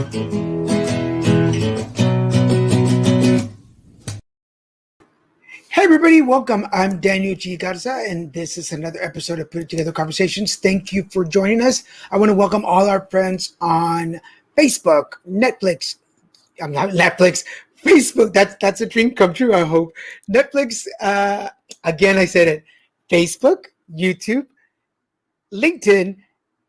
Hey everybody, welcome. I'm Daniel G. Garza, and this is another episode of Put Together Conversations. Thank you for joining us. I want to welcome all our friends on Facebook, Netflix. I'm not Netflix, Facebook. That's a dream come true, I hope. Netflix, again, I said it. Facebook, YouTube, LinkedIn,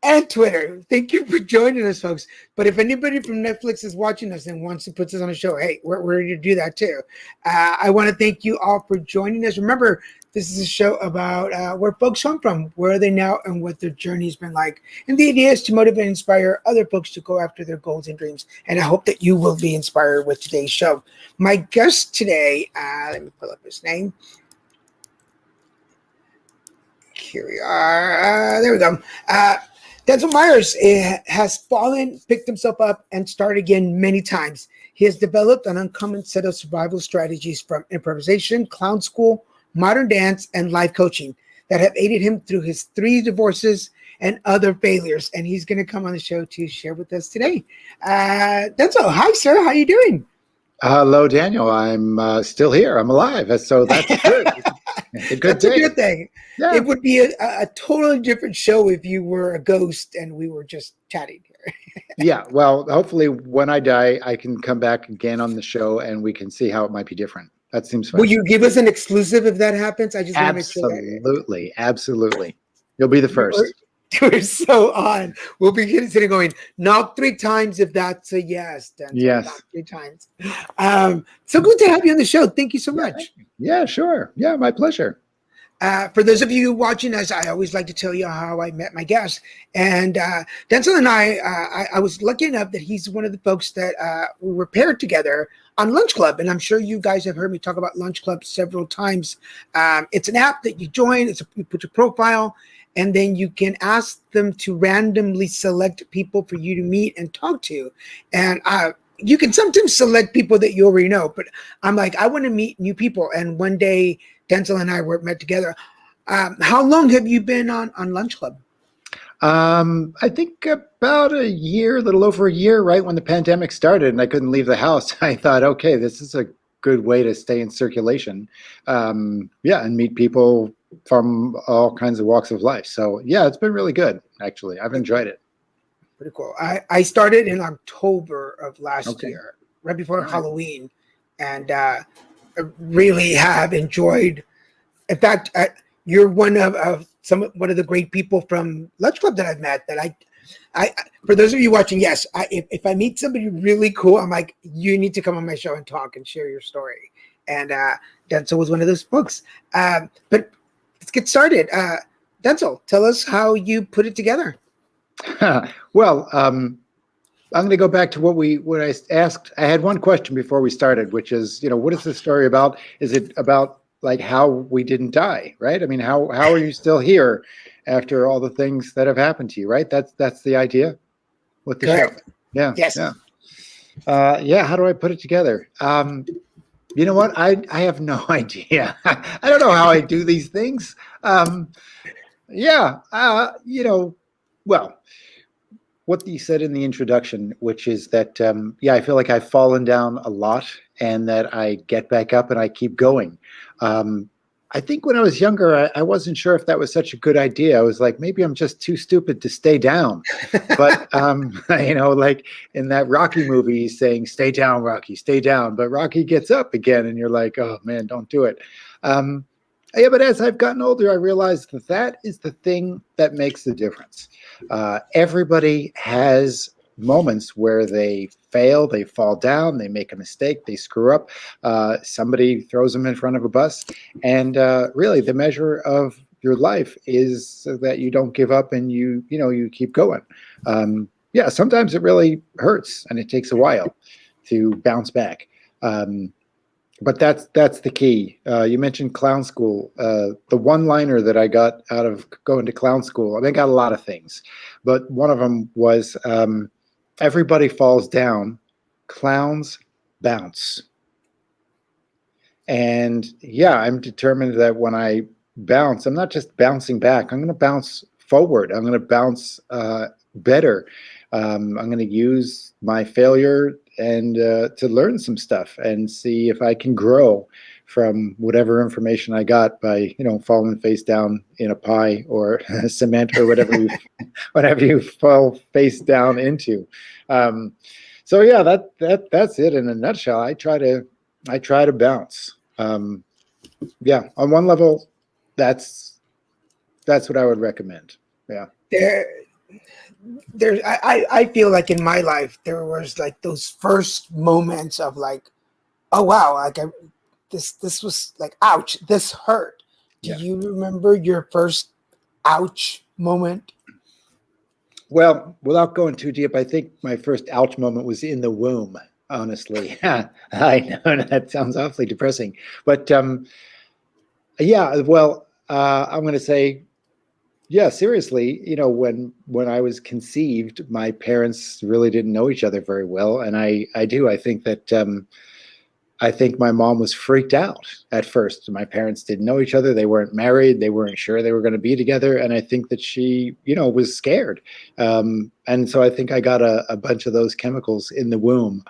and Twitter. Thank you for joining us, folks. But if anybody from Netflix is watching us and wants to put us on a show, hey, we're ready to do that too. I want to thank you all for joining us. Remember, this is a show about where folks come from, where are they now, and what their journey's been like. And the idea is to motivate and inspire other folks to go after their goals and dreams. And I hope that you will be inspired with today's show. My guest today, let me pull up his name. Here we are. There we go. Denzil Meyers has fallen, picked himself up, and started again many times. He has developed an uncommon set of survival strategies from improvisation, clown school, modern dance, and life coaching that have aided him through his 3 divorces and other failures. And he's going to come on the show to share with us today. Denzil, hi, sir. How are you doing? Hello, Daniel. I'm still here. I'm alive. So that's good. That's a good thing. Yeah. It would be a totally different show if you were a ghost and we were just chatting here. Yeah. Well, hopefully when I die, I can come back again on the show and we can see how it might be different. That seems fun. Will you give us an exclusive if that happens? I just want to make sure. Absolutely. Absolutely. You'll be the first. We're so on. We'll be sitting going, knock 3 times if that's a yes. Yes. Knock 3 times. So good to have you on the show. Thank you so much. Yeah, sure. Yeah, my pleasure. For those of you watching us, I always like to tell you how I met my guest. And Denzil and I was lucky enough that he's one of the folks that we were paired together on Lunch Club. And I'm sure you guys have heard me talk about Lunch Club several times. It's an app that you join. You put your profile, and then you can ask them to randomly select people for you to meet and talk to. And you can sometimes select people that you already know. But I'm like, I want to meet new people. And one day, Denzil and I were met together. How long have you been on Lunch Club? I think about a year, a little over a year, right when the pandemic started and I couldn't leave the house. I thought, okay, this is a good way to stay in circulation. And meet people from all kinds of walks of life. So yeah, it's been really good, actually. I've enjoyed it. Pretty cool. I started in October of last year, right before Halloween. And I really have enjoyed. In fact, you're one of the great people from Lunch Club that I've met. That I for those of you watching, yes, if I meet somebody really cool, I'm like, you need to come on my show and talk and share your story. And Denzil was one of those folks. But let's get started. Denzil, tell us how you put it together. Well, I'm going to go back to what I asked. I had one question before we started, which is, what is the story about? Is it about like how we didn't die, right? I mean, how are you still here after all the things that have happened to you, right? That's the idea with the show. Yeah. Yes. Yeah. How do I put it together? You know what? I have no idea. I don't know how I do these things. Well, what you said in the introduction, which is that, I feel like I've fallen down a lot and that I get back up and I keep going. I think when I was younger, I wasn't sure if that was such a good idea. I was like, maybe I'm just too stupid to stay down. But, like in that Rocky movie, he's saying, stay down, Rocky, stay down. But Rocky gets up again and you're like, oh man, don't do it. But as I've gotten older, I realized that is the thing that makes the difference. Everybody has moments where they fail, they fall down, they make a mistake, they screw up. Somebody throws them in front of a bus. And really, the measure of your life is that you don't give up and you keep going. Sometimes it really hurts and it takes a while to bounce back. But that's the key. You mentioned clown school. The one-liner that I got out of going to clown school, I got a lot of things, but one of them was, everybody falls down, clowns bounce. And I'm determined that when I bounce, I'm not just bouncing back. I'm going to bounce forward. I'm going to bounce better. I'm going to use my failure and to learn some stuff and see if I can grow from whatever information I got by, falling face down in a pie or cement or whatever you fall face down into. So yeah, that's it in a nutshell. I try to bounce. Yeah, on one level, that's what I would recommend. Yeah. I feel like in my life there was like those first moments of like, oh wow, like this was like, ouch, this hurt. Do Yeah. you remember your first ouch moment? Well, without going too deep, I think my first ouch moment was in the womb. Honestly, I know that sounds awfully depressing, but yeah. Well, I'm going to say, yeah, seriously. When I was conceived, my parents really didn't know each other very well, and I do. I think that I think my mom was freaked out at first. My parents didn't know each other. They weren't married. They weren't sure they were going to be together. And I think that she, was scared. And so I think I got a bunch of those chemicals in the womb.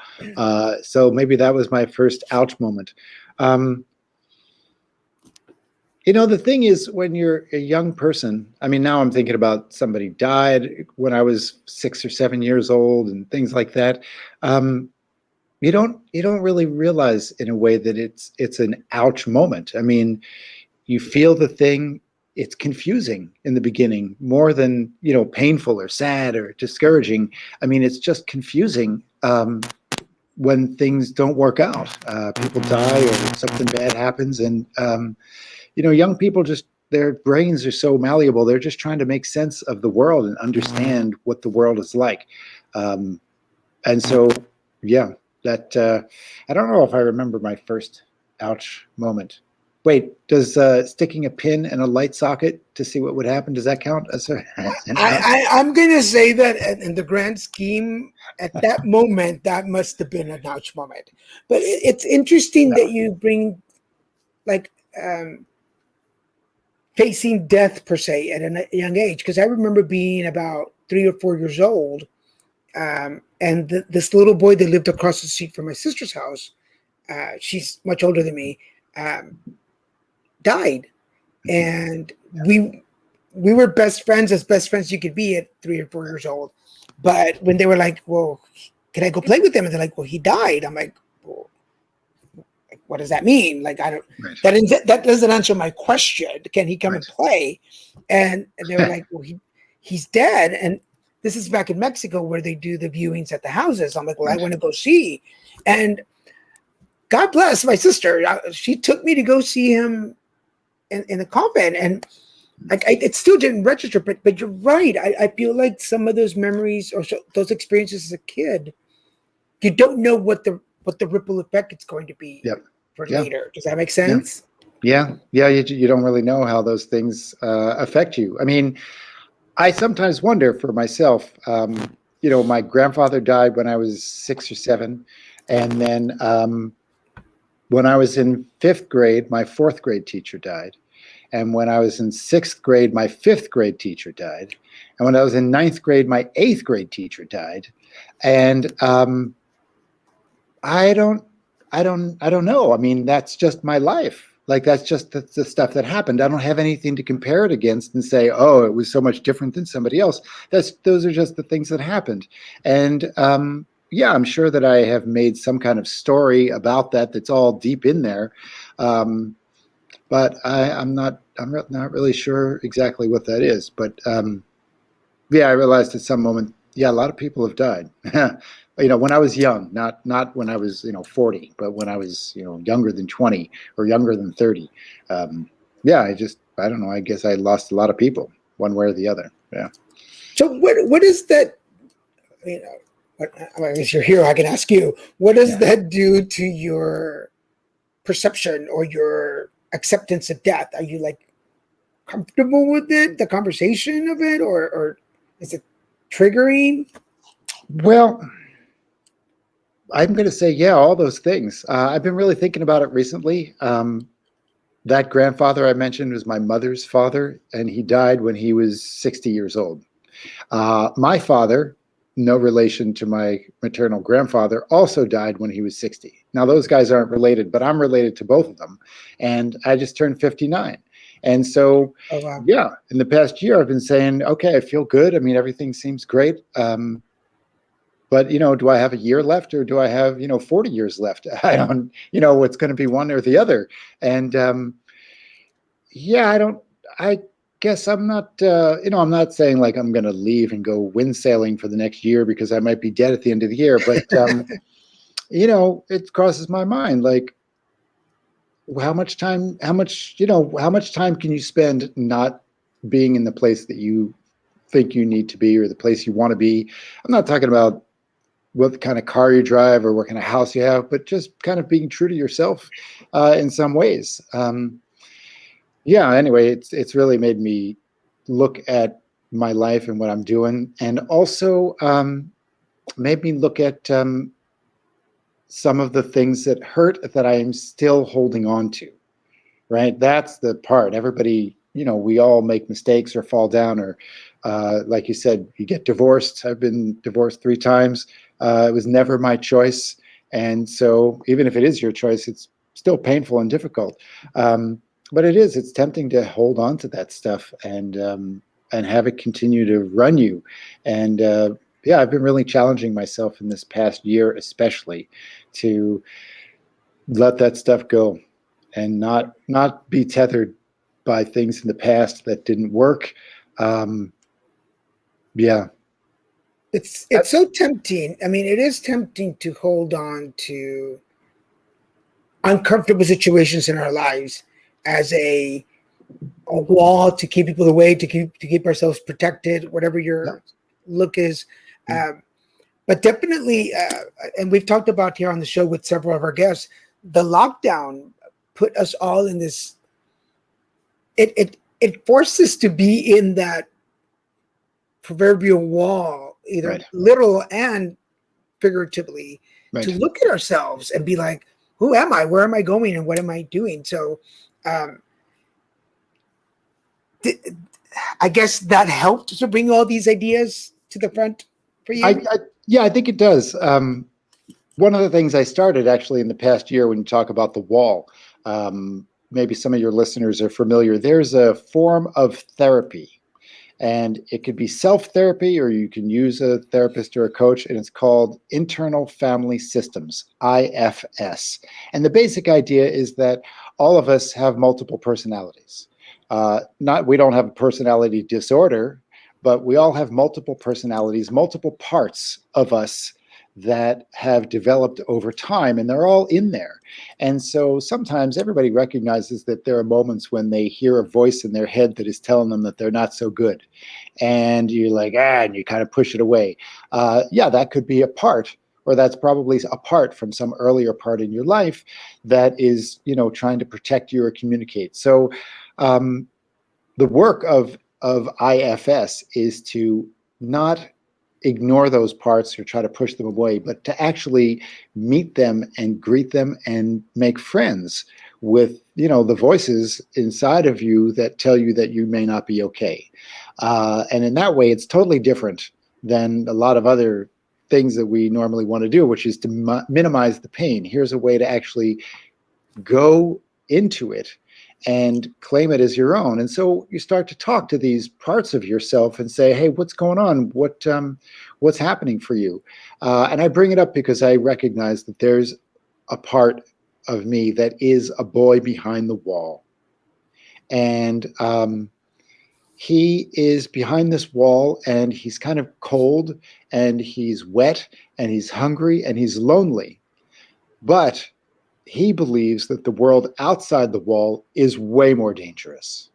So maybe that was my first ouch moment. The thing is, when you're a young person, I mean, now I'm thinking about somebody died when I was 6 or 7 years old and things like that. You don't really realize in a way that it's an ouch moment. I mean, you feel the thing. It's confusing in the beginning more than painful or sad or discouraging. I mean, it's just confusing when things don't work out. People die or something bad happens, and young people, just their brains are so malleable. They're just trying to make sense of the world and understand what the world is like. And so, yeah. That I don't know if I remember my first ouch moment. Wait, does sticking a pin in a light socket to see what would happen, does that count as an ouch? I'm gonna say that in the grand scheme, at that moment, that must have been an ouch moment. But it's interesting that you bring like facing death per se at a young age, because I remember being about 3 or 4 years old. And this little boy that lived across the street from my sister's house, she's much older than me, died. And we were best friends, as best friends you could be at 3 or 4 years old. But when they were like, well, can I go play with him? And they're like, well, he died. I'm like, well, what does that mean? Like, I don't, right. That doesn't answer my question. Can he come right. and play? And they were like, well, he's dead. And this is back in Mexico where they do the viewings at the houses. I'm like, well, I want to go see. And God bless my sister. She took me to go see him in the convent. And it still didn't register, but you're right. I feel like some of those memories or those experiences as a kid, you don't know what the ripple effect it's going to be for later. Does that make sense? Yeah. You don't really know how those things affect you. I mean, I sometimes wonder for myself, my grandfather died when I was 6 or 7. And then when I was in 5th grade, my 4th grade teacher died. And when I was in 6th grade, my 5th grade teacher died. And when I was in 9th grade, my 8th grade teacher died. And I don't know. I mean, that's just my life. Like, that's just the stuff that happened. I don't have anything to compare it against and say, oh, it was so much different than somebody else. Those are just the things that happened. And I'm sure that I have made some kind of story about that that's all deep in there. But I'm not really sure exactly what that is. But I realized at some moment, a lot of people have died. When I was young, not when I was 40, but when I was younger than 20 or younger than 30. I don't know. I guess I lost a lot of people, one way or the other. Yeah. So what is that? As you're here, I can ask you. What does that do to your perception or your acceptance of death? Are you like comfortable with it, the conversation of it, or is it triggering? Well, I'm going to say, all those things. I've been really thinking about it recently. That grandfather I mentioned was my mother's father, and he died when he was 60 years old. My father no relation to my maternal grandfather, also died when he was 60. Now, those guys aren't related, but I'm related to both of them. And I just turned 59. And so, Oh, wow. yeah, in the past year, I've been saying, okay, I feel good. I mean, everything seems great. But, do I have a year left, or do I have, 40 years left? I don't, it's going to be one or the other. And yeah, I guess I'm not, I'm not saying like I'm going to leave and go wind sailing for the next year because I might be dead at the end of the year. But, it crosses my mind, like, how much time can you spend not being in the place that you think you need to be, or the place you want to be? I'm not talking about what kind of car you drive or what kind of house you have, but just kind of being true to yourself in some ways. Yeah, anyway, it's really made me look at my life and what I'm doing, and also made me look at some of the things that hurt that I am still holding on to. Right? That's the part. Everybody, we all make mistakes or fall down, or like you said, you get divorced. I've been divorced 3 times. It was never my choice. And so even if it is your choice, it's still painful and difficult. But it's tempting to hold on to that stuff and have it continue to run you. And yeah, I've been really challenging myself in this past year, especially, to let that stuff go and not be tethered by things in the past that didn't work. Yeah. It's so tempting. I mean, it is tempting to hold on to uncomfortable situations in our lives as a wall to keep people away, to keep ourselves protected, whatever your look is. But definitely, and we've talked about here on the show with several of our guests, the lockdown put us all in this. It forced us to be in that proverbial wall, either Right. literal and figuratively, Right. to look at ourselves and be like, who am I? Where am I going? And what am I doing? So I guess that helped to bring all these ideas to the front for you. Yeah, I think it does. One of the things I started actually in the past year, when you talk about the wall, maybe some of your listeners are familiar. There's a form of therapy, and it could be self-therapy, or you can use a therapist or a coach, and it's called Internal Family Systems, IFS. And the basic idea is that all of us have multiple personalities. We don't have a personality disorder, but we all have multiple personalities, multiple parts of us that have developed over time, and they're all in there. And so sometimes everybody recognizes that there are moments when they hear a voice in their head that is telling them that they're not so good. And you're like, and you kind of push it away. Yeah, that could be a part, or that's probably apart from some earlier part in your life that is, trying to protect you or communicate. So the work of IFS is to not ignore those parts or try to push them away, but to actually meet them and greet them and make friends with, the voices inside of you that tell you that you may not be okay. And in that way, it's totally different than a lot of other things that we normally want to do, which is to minimize the pain. Here's a way to actually go into it and claim it as your own. And so you start to talk to these parts of yourself and say, hey, what's going on? What's happening for you? And I bring it up because I recognize that there's a part of me that is a boy behind the wall. And he is behind this wall, and he's kind of cold, and he's wet, and he's hungry, and he's lonely. But he believes that the world outside the wall is way more dangerous.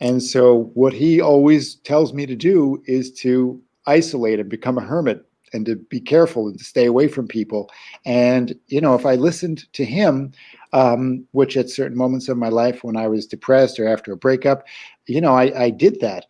And so what he always tells me to do is to isolate and become a hermit, and to be careful and to stay away from people. And, if I listened to him, which at certain moments of my life when I was depressed or after a breakup, I did that.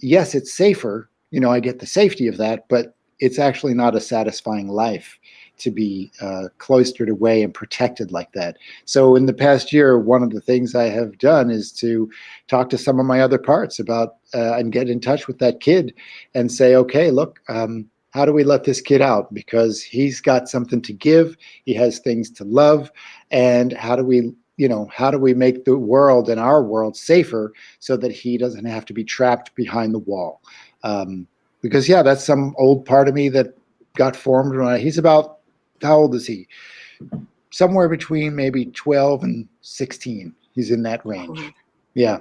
Yes, it's safer. I get the safety of that, but it's actually not a satisfying life to be cloistered away and protected like that. So in the past year, one of the things I have done is to talk to some of my other parts about and get in touch with that kid and say, okay, look, how do we let this kid out? Because he's got something to give. He has things to love. And how do we make the world and our world safer so that he doesn't have to be trapped behind the wall? Because, yeah, that's some old part of me that got formed when he's about, how old is he? Somewhere between maybe 12 and 16. He's in that range. Yeah.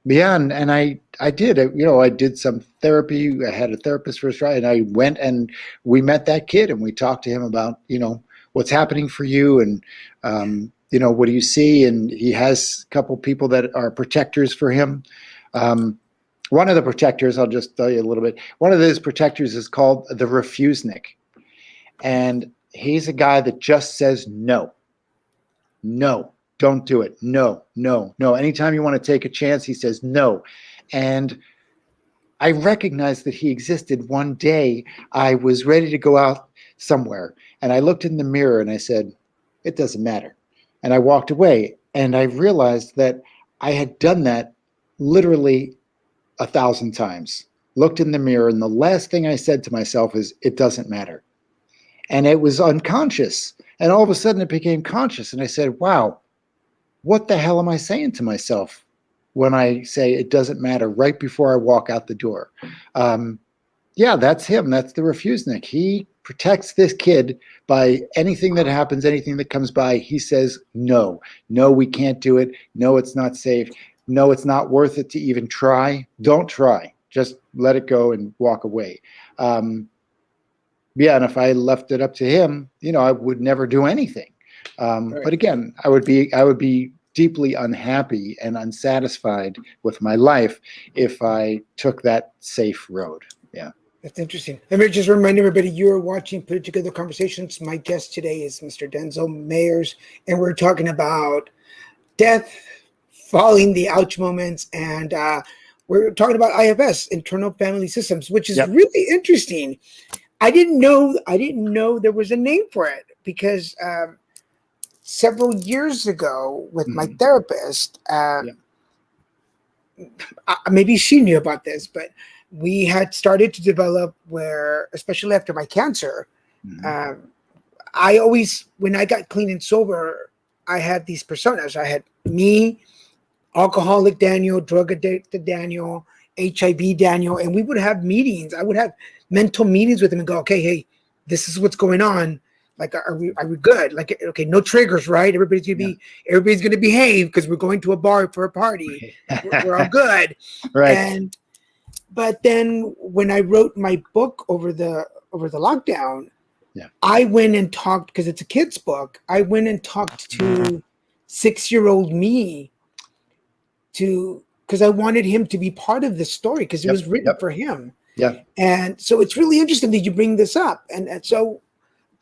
Yeah, and I did, I did some therapy. I had a therapist for a try, and I went and we met that kid and we talked to him about, what's happening for you and, what do you see? And he has a couple people that are protectors for him. One of the protectors, I'll just tell you a little bit. One of those protectors is called the Refusenik. And he's a guy that just says no. No, don't do it. No, no, no. Anytime you want to take a chance, he says no. And I recognized that he existed. One day I was ready to go out somewhere. And I looked in the mirror and I said, it doesn't matter. And I walked away. And I realized that I had done that literally 1,000 times. Looked in the mirror, and the last thing I said to myself is, it doesn't matter. And it was unconscious. And all of a sudden it became conscious. And I said, wow, what the hell am I saying to myself when I say it doesn't matter right before I walk out the door? Yeah, that's him. That's the Refusenik. He protects this kid by anything that happens, anything that comes by. He says, no, we can't do it. No, it's not safe. No, it's not worth it to even try. Don't try. Just let it go and walk away. Yeah, and if I left it up to him, I would never do anything. Right. But again, I would be deeply unhappy and unsatisfied with my life if I took that safe road. Yeah. That's interesting. Let me just remind everybody, you're watching Put It Together Conversations. My guest today is Mr. Denzil Meyers, and we're talking about death, following the ouch moments, and we're talking about IFS, internal family systems, which is really interesting. I didn't know there was a name for it because several years ago with my therapist, maybe she knew about this, but we had started to develop where, especially after my cancer, I always, when I got clean and sober, I had these personas. I had me, alcoholic Daniel, drug addicted Daniel, HIV Daniel, and we would have meetings. I would have mental meetings with him and go, okay, hey, this is what's going on. Like, are we good? Like, okay, no triggers, right? Everybody's gonna behave because we're going to a bar for a party. We're all good, right? But then when I wrote my book over the lockdown, I went and talked, because it's a kid's book. I went and talked to 6-year-old me because I wanted him to be part of the story because it was written for him. Yeah. And so it's really interesting that you bring this up. And so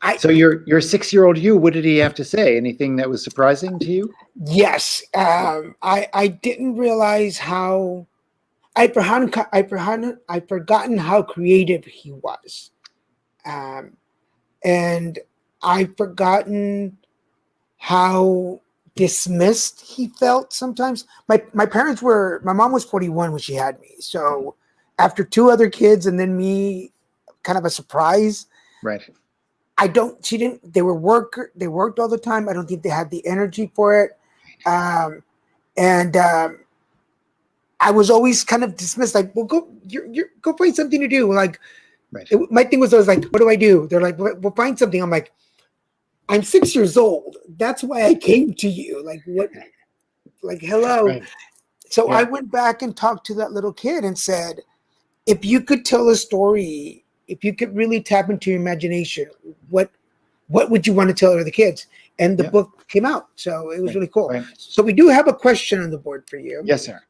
your 6-year-old you, what did he have to say? Anything that was surprising to you? Yes. I didn't realize how I'd forgotten how creative he was. And I'd forgotten how dismissed he felt sometimes. My mom was 41 when she had me. So after 2 other kids and then me, kind of a surprise. Right. They worked all the time. I don't think they had the energy for it. I was always kind of dismissed, like, well, go find something to do. Like, my thing was always like, what do I do? They're like, well, find something. I'm like, I'm 6 years old. That's why I came to you. Like, what? Like, hello. Right. So I went back and talked to that little kid and said, if you could tell a story, if you could really tap into your imagination, what would you want to tell other kids? And the book came out. So it was really cool. Right. So we do have a question on the board for you. Yes, sir.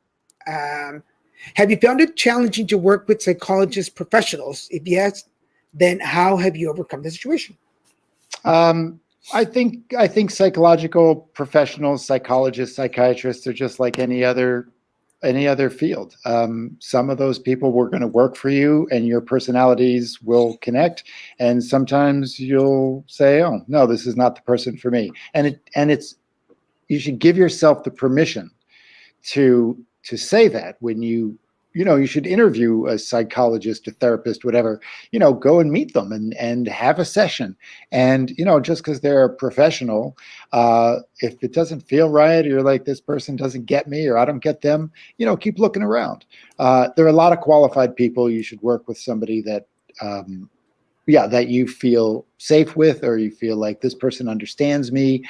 Have you found it challenging to work with psychologist professionals? If yes, then how have you overcome the situation? I think psychological professionals, psychologists, psychiatrists are just like any other any other field. Some of those people were going to work for you and your personalities will connect. And sometimes you'll say, oh, no, this is not the person for me. And you should give yourself the permission to say that when you should interview a psychologist, a therapist, whatever, go and meet them and have a session. And, just because they're a professional, if it doesn't feel right, or you're like, this person doesn't get me, or I don't get them, keep looking around. There are a lot of qualified people. You should work with somebody that, that you feel safe with, or you feel like this person understands me.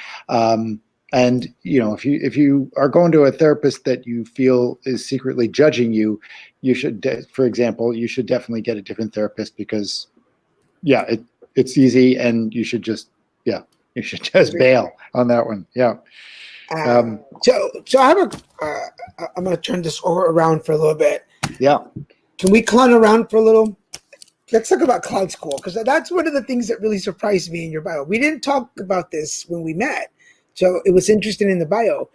And if you are going to a therapist that you feel is secretly judging you, you should, for example, you should definitely get a different therapist, because it's easy, and you should just bail on that one. Yeah. So I have I'm going to turn this around for a little bit. Yeah. Can we clown around for a little? Let's talk about clown school, because that's one of the things that really surprised me in your bio. We didn't talk about this when we met, so it was interesting in the bio.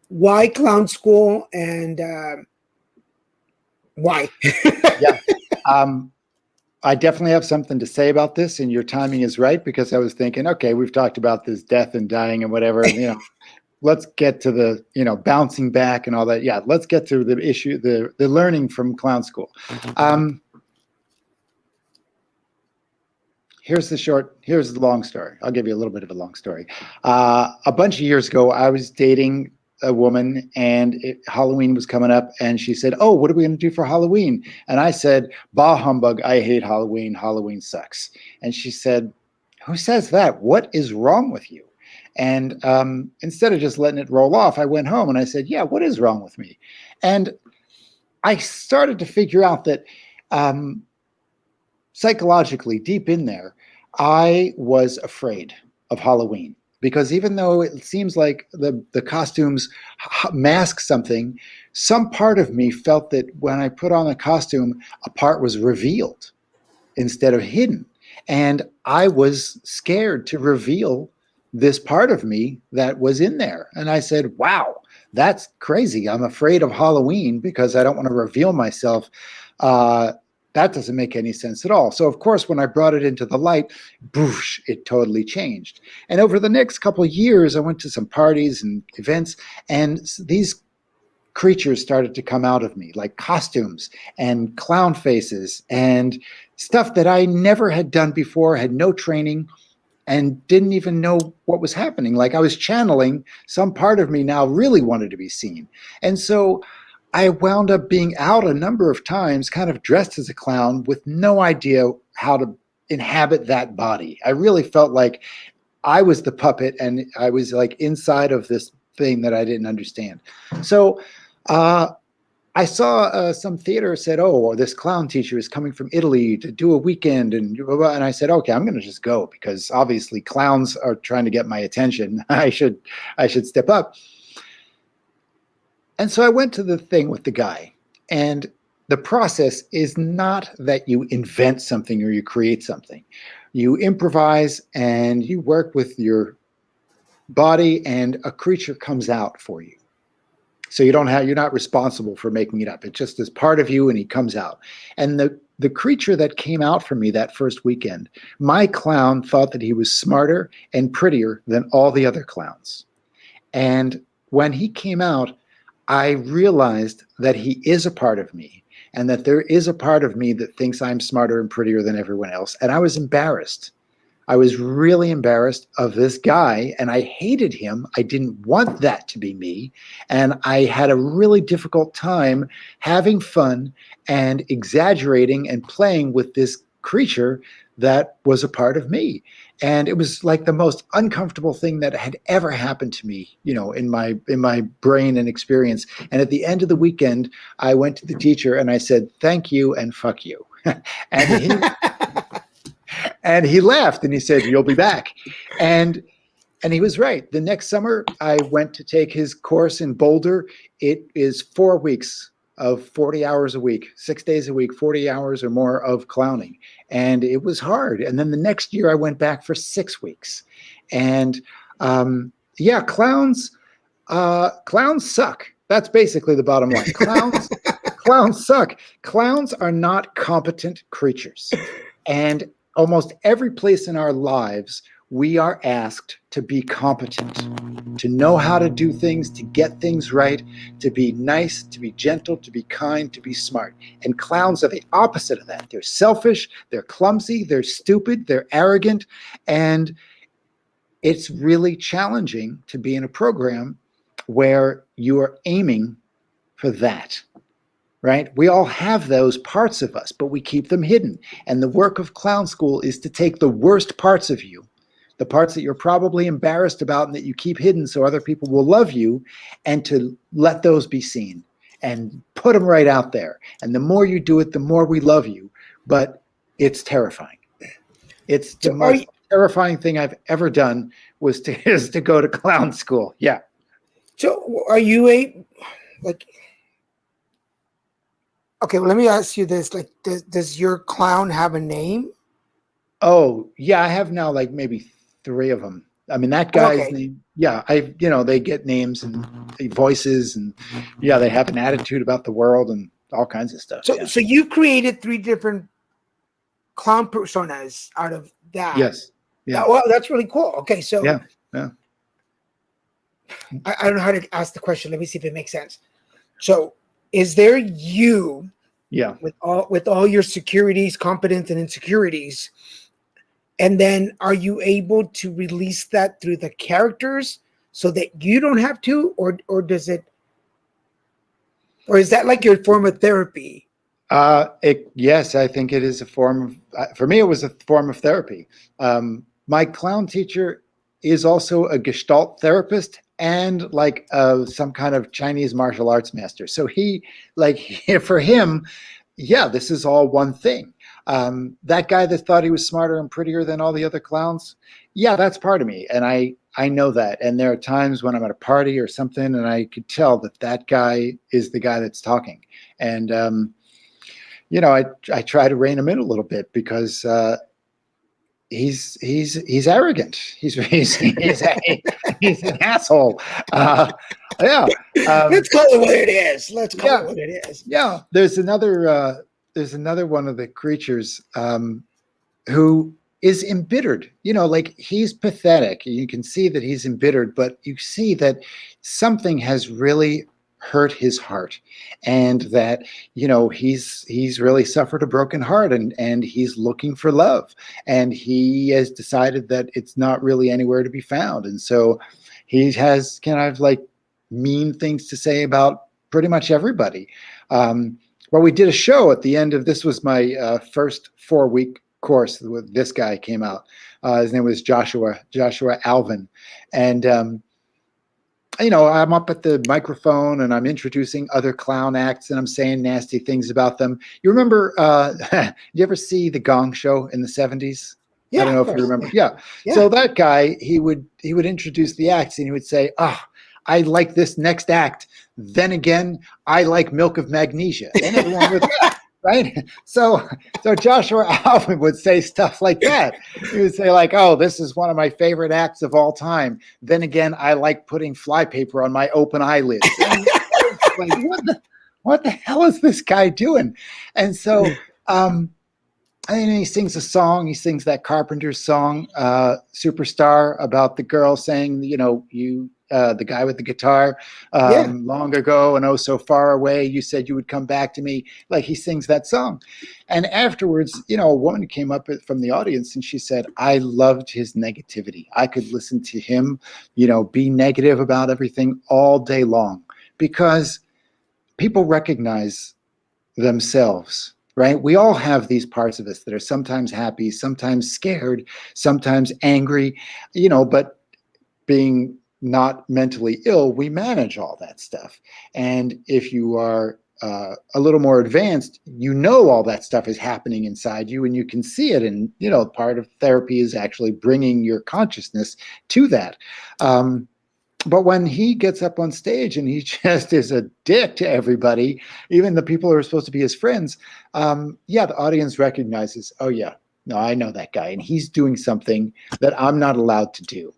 Why clown school, and why? Yeah. I definitely have something to say about this, and your timing is right, because I was thinking, okay, we've talked about this death and dying and whatever, let's get to the, bouncing back and all that. Yeah, let's get to the issue, the learning from clown school. Here's the long story. I'll give you a little bit of a long story. A bunch of years ago, I was dating a woman, and Halloween was coming up, and she said, oh, what are we going to do for Halloween? And I said, bah humbug, I hate Halloween. Halloween sucks. And she said, who says that? What is wrong with you? And instead of just letting it roll off, I went home and I said, yeah, what is wrong with me? And I started to figure out that psychologically, deep in there, I was afraid of Halloween. Because even though it seems like the costumes mask something, some part of me felt that when I put on a costume, a part was revealed instead of hidden. And I was scared to reveal this part of me that was in there. And I said, wow, that's crazy. I'm afraid of Halloween because I don't want to reveal myself. That doesn't make any sense at all. So, of course, when I brought it into the light, boosh, it totally changed. And over the next couple of years, I went to some parties and events, and these creatures started to come out of me, like costumes and clown faces and stuff that I never had done before, had no training, and didn't even know what was happening. Like I was channeling some part of me now really wanted to be seen. And so I wound up being out a number of times, kind of dressed as a clown with no idea how to inhabit that body. I really felt like I was the puppet, and I was like inside of this thing that I didn't understand. So I saw some theater said, oh, this clown teacher is coming from Italy to do a weekend. And I said, okay, I'm going to just go, because obviously clowns are trying to get my attention. I should step up. And so I went to the thing with the guy, and the process is not that you invent something or you create something. You improvise and you work with your body, and a creature comes out for you. So you're not responsible for making it up. It just is part of you, and he comes out. And the creature that came out for me that first weekend, my clown thought that he was smarter and prettier than all the other clowns. And when he came out, I realized that he is a part of me, and that there is a part of me that thinks I'm smarter and prettier than everyone else. And I was embarrassed. I was really embarrassed of this guy, and I hated him. I didn't want that to be me. And I had a really difficult time having fun and exaggerating and playing with this creature that was a part of me. And it was like the most uncomfortable thing that had ever happened to me, in my brain and experience. And at the end of the weekend, I went to the teacher and I said, thank you and fuck you. And he laughed and he said, you'll be back. And he was right. The next summer, I went to take his course in Boulder. It is 4 weeks of 40 hours a week, 6 days a week, 40 hours or more of clowning. And it was hard. And then the next year I went back for 6 weeks. And clowns suck. That's basically the bottom line. Clowns suck. Clowns are not competent creatures. And almost every place in our lives, we are asked to be competent, to know how to do things, to get things right, to be nice, to be gentle, to be kind, to be smart. And clowns are the opposite of that. They're selfish, they're clumsy, they're stupid, they're arrogant, and it's really challenging to be in a program where you are aiming for that, right? We all have those parts of us, but we keep them hidden. And the work of clown school is to take the worst parts of you, the parts that you're probably embarrassed about and that you keep hidden so other people will love you, and to let those be seen and put them right out there. And the more you do it, the more we love you. But it's terrifying. It's the most terrifying thing I've ever done is to go to clown school. Yeah. So are you okay, well, let me ask you this. Like, does your clown have a name? Oh, yeah, I have now like maybe 3 of them. I mean, that guy's name, yeah, they get names and voices, and yeah, they have an attitude about the world and all kinds of stuff. So you created 3 different clown personas out of that. Yes. Yeah. Well, that's really cool. Okay, so yeah. I don't know how to ask the question. Let me see if it makes sense. So, is there you? Yeah. With all your securities, competence, and insecurities, and then are you able to release that through the characters so that you don't have to, or does it, or is that like your form of therapy? Yes, I think it is a form of. For me, it was a form of therapy. My clown teacher is also a Gestalt therapist and like some kind of Chinese martial arts master. So for him, yeah, this is all one thing. That guy that thought he was smarter and prettier than all the other clowns, yeah, that's part of me. And I know that. And there are times when I'm at a party or something, and I could tell that guy is the guy that's talking. And, I try to rein him in a little bit because he's arrogant. He's an asshole. Yeah. Let's call it what it is. Let's call it what it is. Yeah. There's another one of the creatures who is embittered. Like he's pathetic. You can see that he's embittered, but you see that something has really hurt his heart, and that he's really suffered a broken heart, and he's looking for love, and he has decided that it's not really anywhere to be found, and so he has kind of like mean things to say about pretty much everybody. Well, we did a show at the end of this was my first 4-week course with this guy came out. His name was Joshua Alvin, and I'm up at the microphone and I'm introducing other clown acts and I'm saying nasty things about them. You remember, you ever see The Gong Show in the 70s? Yeah, I don't know if you remember. Yeah. So that guy, he would introduce the acts and he would say, I like this next act. Then again, I like Milk of Magnesia. And everyone would right? So Joshua Alvin would say stuff like that. He would say like, oh, this is one of my favorite acts of all time. Then again, I like putting flypaper on my open eyelids. Like, what the hell is this guy doing? And so and he sings a song. He sings that Carpenter's song, Superstar, about the girl saying, the guy with the guitar, long ago and oh so far away, you said you would come back to me. Like he sings that song. And afterwards, a woman came up from the audience and she said, I loved his negativity. I could listen to him, be negative about everything all day long, because people recognize themselves. Right? We all have these parts of us that are sometimes happy, sometimes scared, sometimes angry, but being not mentally ill, we manage all that stuff. And if you are a little more advanced, all that stuff is happening inside you and you can see it. And, part of therapy is actually bringing your consciousness to that. But when he gets up on stage and he just is a dick to everybody, even the people who are supposed to be his friends, the audience recognizes, oh, yeah, no, I know that guy. And he's doing something that I'm not allowed to do.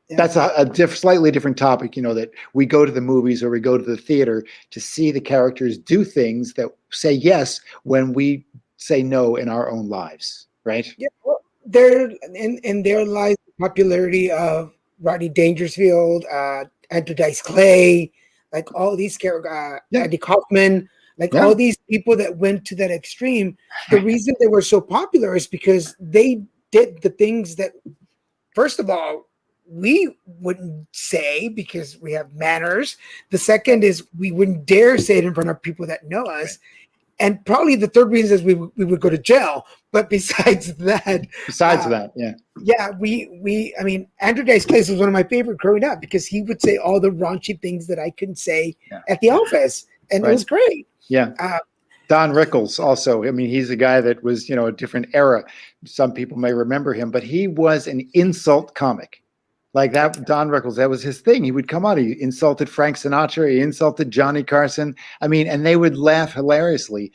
Yeah. That's slightly different topic, that we go to the movies or we go to the theater to see the characters do things that say yes when we say no in our own lives, right? Yeah, well, there in there lies the popularity of Rodney Dangerfield, Andrew Dice Clay, like all these characters, Yeah, Andy Kaufman, like yeah, all these people that went to that extreme. The reason they were so popular is because they did the things that, first of all, we wouldn't say because we have manners. The second is we wouldn't dare say it in front of people that know right. us. And probably the third reason is we would go to jail. But besides that, Besides uh, that, yeah, yeah, I mean, Andrew Dice Clay was one of my favorite growing up because he would say all the raunchy things that I couldn't say yeah, at the office, and it right, was great. yeah. Uh, Don Rickles also. I mean, he's a guy that was, a different era. Some people may remember him, but he was an insult comic. Like that, Don Rickles, that was his thing. He would come out, he insulted Frank Sinatra, he insulted Johnny Carson. I mean, and they would laugh hilariously.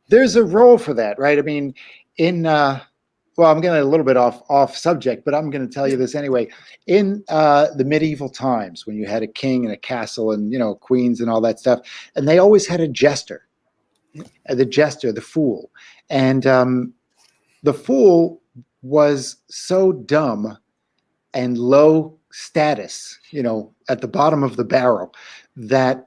There's a role for that, right? I mean, in well, I'm getting a little bit off subject, but I'm going to tell you this anyway. In the medieval times, when you had a king and a castle and queens and all that stuff, and they always had a jester, the fool, and the fool was so dumb and low status, at the bottom of the barrel, that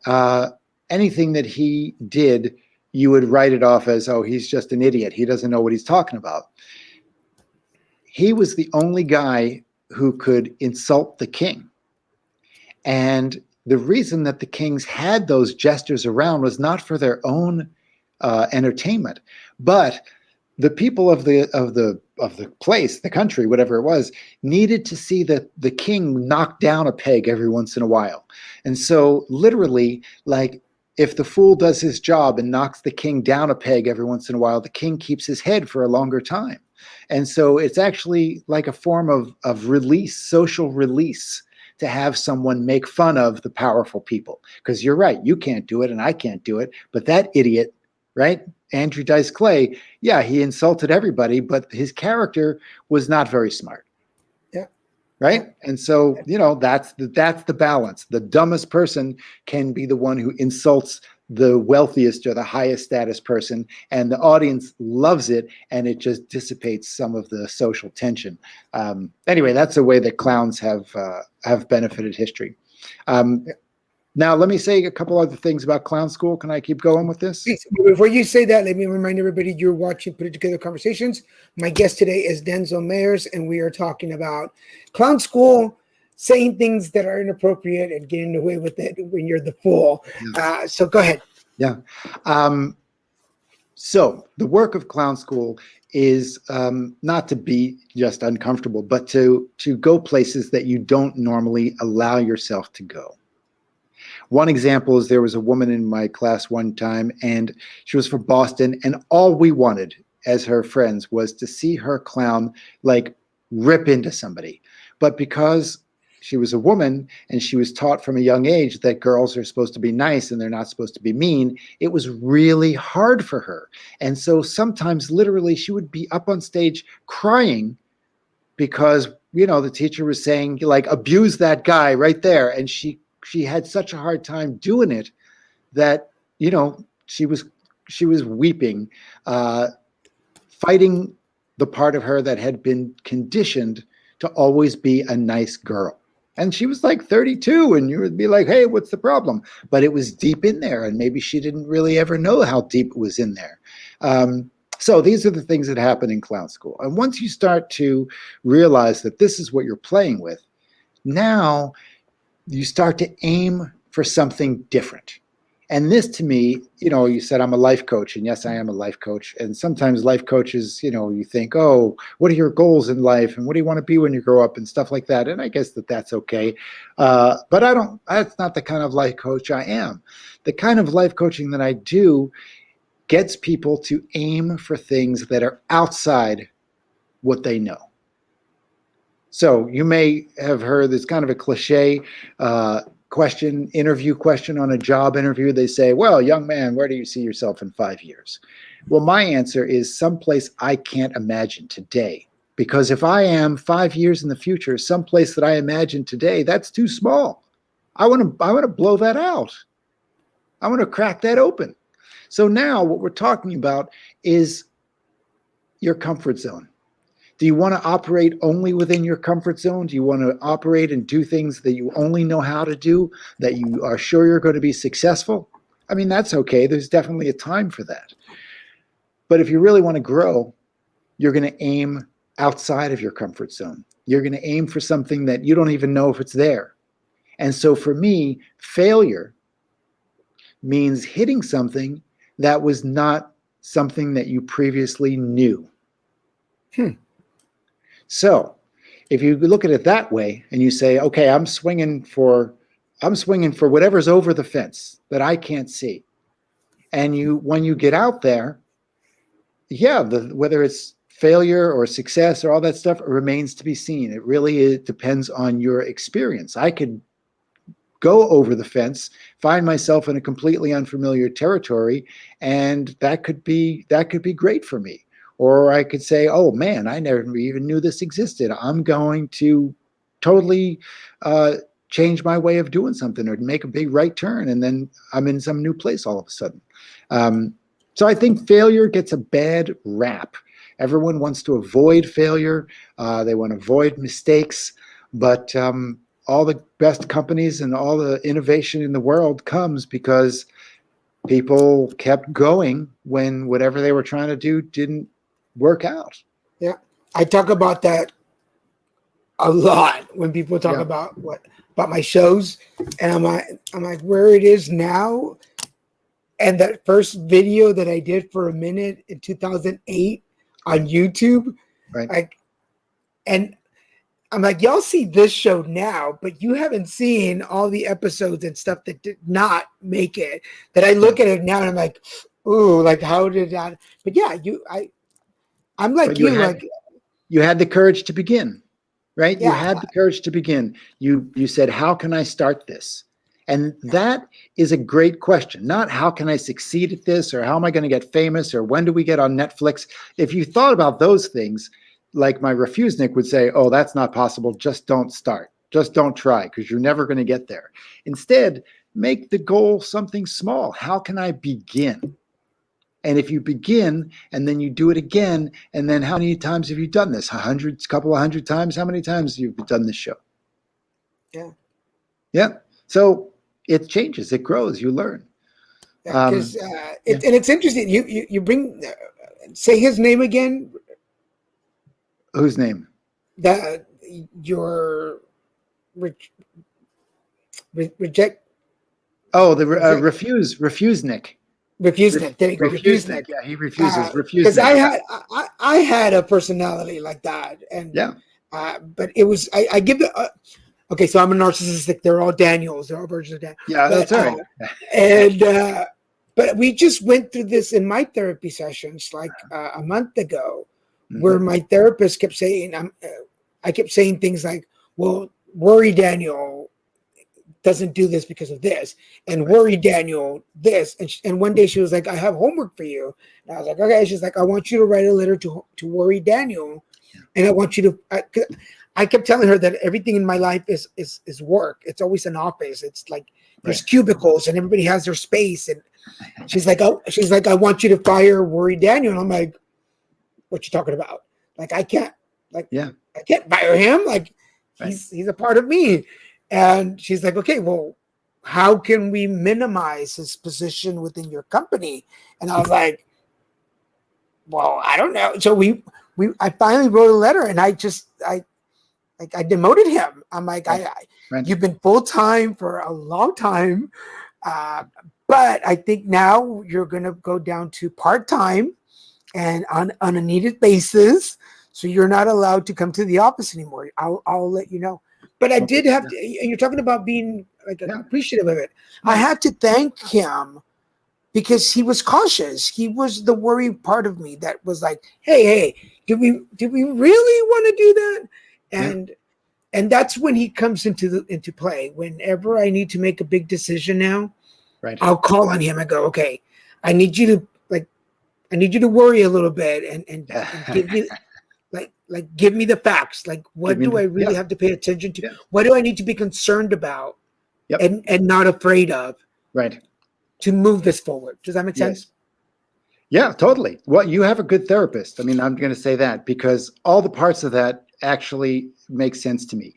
anything that he did, you would write it off as, oh, he's just an idiot. He doesn't know what he's talking about. He was the only guy who could insult the king. And the reason that the kings had those jesters around was not for their own entertainment, but the people of the place, the country, whatever it was, needed to see the king knock down a peg every once in a while. And so literally, like, if the fool does his job and knocks the king down a peg every once in a while, the king keeps his head for a longer time. And so it's actually like a form of release, social release, to have someone make fun of the powerful people. Because you're right, you can't do it and I can't do it, but that idiot, right? Andrew Dice Clay, yeah, he insulted everybody, but his character was not very smart. yeah, Right. And so, that's the balance. The dumbest person can be the one who insults the wealthiest or the highest status person, and the audience loves it, and it just dissipates some of the social tension. Anyway, that's a way that clowns have benefited history. yeah. Now, let me say a couple other things about clown school. Can I keep going with this? Please, before you say that, let me remind everybody you're watching Put It Together Conversations. My guest today is Denzil Meyers, and we are talking about clown school, saying things that are inappropriate and getting away with it when you're the fool. So go ahead. Yeah. So the work of clown school is not to be just uncomfortable, but to go places that you don't normally allow yourself to go. One example is there was a woman in my class one time, and she was from Boston, and all we wanted as her friends was to see her clown like rip into somebody. But because she was a woman and she was taught from a young age that girls are supposed to be nice and they're not supposed to be mean, it was really hard for her. And so sometimes literally she would be up on stage crying because, the teacher was saying, like, abuse that guy right there. And she had such a hard time doing it that, she was weeping, fighting the part of her that had been conditioned to always be a nice girl. And she was like 32, and you would be like, hey, what's the problem? But it was deep in there, and maybe she didn't really ever know how deep it was in there. So these are the things that happen in clown school. And once you start to realize that this is what you're playing with, now you start to aim for something different. And this, to me, you said I'm a life coach, and yes, I am a life coach. And sometimes life coaches, you think, oh, what are your goals in life? And what do you want to be when you grow up and stuff like that? And I guess that's okay. But that's not the kind of life coach I am. The kind of life coaching that I do gets people to aim for things that are outside what they know. So you may have heard this kind of a cliche interview question on a job interview. They say, well, young man, where do you see yourself in 5 years? Well, my answer is someplace I can't imagine today. Because if I am 5 years in the future, someplace that I imagine today, that's too small. I want to blow that out. I want to crack that open. So now what we're talking about is your comfort zone. Do you want to operate only within your comfort zone? Do you want to operate and do things that you only know how to do, that you are sure you're going to be successful? I mean, that's okay. There's definitely a time for that. But if you really want to grow, you're going to aim outside of your comfort zone. You're going to aim for something that you don't even know if it's there. And so for me, failure means hitting something that was not something that you previously knew. So if you look at it that way and you say, okay, I'm swinging for whatever's over the fence that I can't see. And when you get out there, whether it's failure or success or all that stuff, it remains to be seen. It really depends on your experience. I could go over the fence, find myself in a completely unfamiliar territory, and that could be great for me. Or I could say, oh man, I never even knew this existed. I'm going to totally change my way of doing something or make a big right turn, and then I'm in some new place all of a sudden. So I think failure gets a bad rap. Everyone wants to avoid failure. They want to avoid mistakes, but all the best companies and all the innovation in the world comes because people kept going when whatever they were trying to do didn't work out. Yeah. I talk about that a lot when people talk about my shows, and I'm like, where it is now. And that first video that I did for a minute in 2008 on YouTube, right? And I'm like, y'all see this show now, but you haven't seen all the episodes and stuff that did not make it. That I look at it now and I'm like, ooh, like how did that? But yeah, I'm like you had the courage to begin, right? Yeah. You had the courage to begin. You said, how can I start this? And that is a great question. Not how can I succeed at this, or how am I going to get famous, or when do we get on Netflix? If you thought about those things, like my refusenik would say, oh, that's not possible. Just don't start. Just don't try, because you're never going to get there. Instead, make the goal something small. How can I begin? And if you begin and then you do it again, and then how many times have you done this? Couple of hundred times? How many times have you done this show? Yeah. Yeah. So it changes, it grows, you learn. And it's interesting. You bring, say his name again. Whose name? Your reject. Oh, the refusenik. Refusenik. There you go. Refusenik. Yeah, he refuses. Because I had a personality like that, and but it was I give the. Okay, so I'm a narcissistic. They're all Daniels. They're all versions of Daniel. Yeah, that's right. And but we just went through this in my therapy sessions like a month ago, where my therapist kept saying, I kept saying things like, "Well, worry Daniel doesn't do this because of this, and worry Daniel this." And one day she was like, "I have homework for you." And I was like, "Okay." She's like, "I want you to write a letter to worry Daniel, and I want you to." I kept telling her that everything in my life is work. It's always an office. It's like there's cubicles and everybody has their space. And she's like, I want you to fire Worry Daniel. And I'm like, what you talking about? Like, I can't fire him. Like he's a part of me. And she's like, okay, well, how can we minimize his position within your company? And I was like, well, I don't know. So I finally wrote a letter, and I demoted him. I'm like, you've been full-time for a long time, but I think now you're going to go down to part-time and on a needed basis. So you're not allowed to come to the office anymore. I'll let you know. But I did have to, and you're talking about being like appreciative of it. I had to thank him because he was cautious. He was the worry part of me that was like, hey, did we really want to do that? And that's when he comes into play. Whenever I need to make a big decision now, I'll call on him and go, okay, I need you to worry a little bit and give me Like, give me the facts. Like, what do I really have to pay attention to? What do I need to be concerned about and not afraid of? Right. To move this forward. Does that make sense? Yeah, totally. Well, you have a good therapist. I mean, I'm going to say that because all the parts of that actually make sense to me.